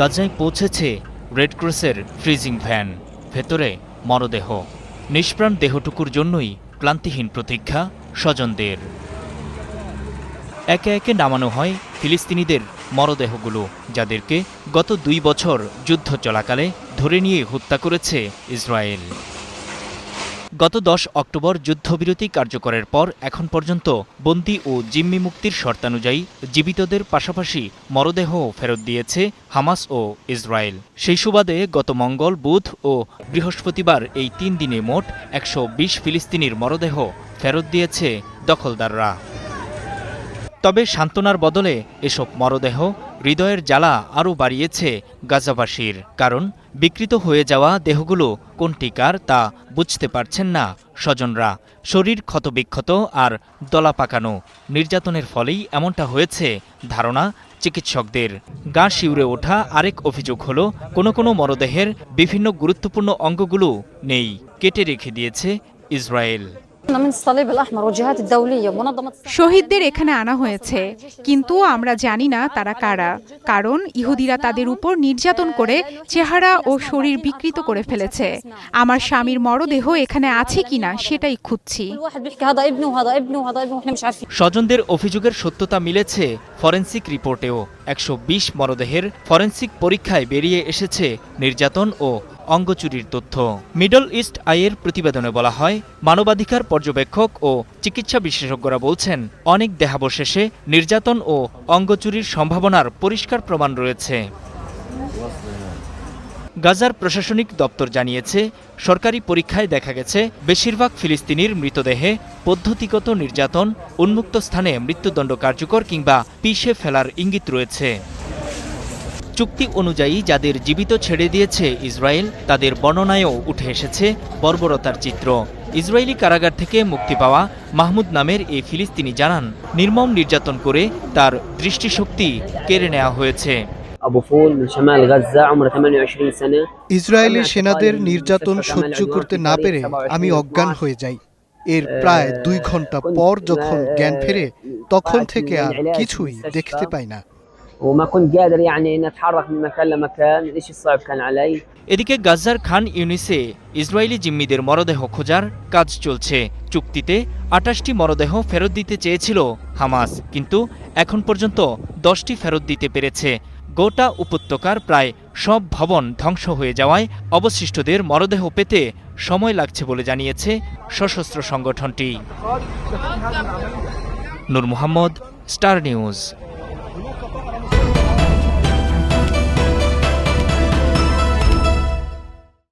গাজায় পৌঁছেছে রেড ক্রসের ফ্রিজিং ভ্যান, ভেতরে মরদেহ। নিষ্প্রাণ দেহটুকুর জন্যই ক্লান্তিহীন প্রতীক্ষা স্বজনদের। একে একে নামানো হয় ফিলিস্তিনিদের মরদেহগুলো, যাদেরকে গত 2 বছর যুদ্ধ চলাকালে ধরে নিয়ে হত্যা করেছে ইসরায়েল। গত 10 অক্টোবর যুদ্ধবিরতি কার্যকরের পর এখন পর্যন্ত বন্দী ও জিম্মি মুক্তির শর্তানুযায়ী জীবিতদের পাশাপাশি মরদেহও ফেরত দিয়েছে হামাস ও ইসরায়েল। সেই সুবাদে গত মঙ্গল, বুধ ও বৃহস্পতিবার এই 3 দিনে মোট 120 ফিলিস্তিনির মরদেহ ফেরত দিয়েছে দখলদাররা। তবে সান্ত্বনার বদলে এসব মরদেহ হৃদয়ের জ্বালা আরও বাড়িয়েছে গাজাবাসীর। কারণ বিকৃত হয়ে যাওয়া দেহগুলো কোনটি কার তা বুঝতে পারছেন না স্বজনরা। শরীর ক্ষতবিক্ষত আর দলা পাকানো। নির্যাতনের ফলেই এমনটা হয়েছে ধারণা চিকিৎসকদের। গা শিউরে ওঠা আরেক অভিযোগ হলো কোনো মরদেহের বিভিন্ন গুরুত্বপূর্ণ অঙ্গগুলো নেই, কেটে রেখে দিয়েছে ইসরায়েল। শহীদদের এখানে আনা হয়েছে, কিন্তু আমরা জানি না তারা কারা, কারণ ইহুদিরা তাদের উপর নির্যাতন করে চেহারা ও শরীর বিকৃত করে ফেলেছে। আমার স্বামীর মরদেহ এখানে আছে কিনা সেটাই খুঁজছি। স্বজনদের অভিযোগের সত্যতা মিলেছে ফরেনসিক রিপোর্টেও। 120 মরদেহের ফরেনসিক পরীক্ষায় বেরিয়ে এসেছে নির্যাতন ও অঙ্গচুরির তথ্য। মিডল ইস্ট আইয়ের প্রতিবেদনে বলা হয়, মানবাধিকার পর্যবেক্ষক ও চিকিৎসা বিশেষজ্ঞরা বলছেন, অনেক দেহাবশেষে নির্যাতন ও অঙ্গচুরির সম্ভাবনার পরিষ্কার প্রমাণ রয়েছে। গাজার প্রশাসনিক দপ্তর জানিয়েছে, সরকারি পরীক্ষায় দেখা গেছে বেশিরভাগ ফিলিস্তিনির মৃতদেহে পদ্ধতিগত নির্যাতন, উন্মুক্ত স্থানে মৃত্যুদণ্ড কার্যকর কিংবা পিষে ফেলার ইঙ্গিত রয়েছে। চুক্তি অনুযায়ী যাদের জীবিত ছেড়ে দিয়েছে ইসরায়েল, তাদের বর্ণনায়ও উঠে এসেছে বর্বরতার চিত্র। ইসরায়েলি কারাগার থেকে মুক্তি পাওয়া মাহমুদ নামের এই ফিলিস্তিনি জানান, নির্মম নির্যাতন করে তার দৃষ্টিশক্তি কেড়ে নেওয়া হয়েছে। ইসরায়েলি সেনাদের নির্যাতন সহ্য করতে না পেরে আমি অজ্ঞান হয়ে যাই। এর প্রায় 2 ঘন্টা পর যখন জ্ঞান ফেরে, তখন থেকে আর কিছুই দেখতে পাই না। এদিকে গাজার খান ইউনিসে ইসরায়েলি জিম্মিদের মরদেহ খোঁজার কাজ চলছে। চুক্তিতে 28টি মরদেহ ফেরত দিতে চেয়েছিল হামাস, কিন্তু এখন পর্যন্ত 10টি ফেরত দিতে পেরেছে। গোটা উপত্যকার প্রায় সব ভবন ধ্বংস হয়ে যাওয়ায় অবশিষ্টদের মরদেহ পেতে সময় লাগছে বলে জানিয়েছে সশস্ত্র সংগঠনটি। নূর মোহাম্মদ, স্টার নিউজ।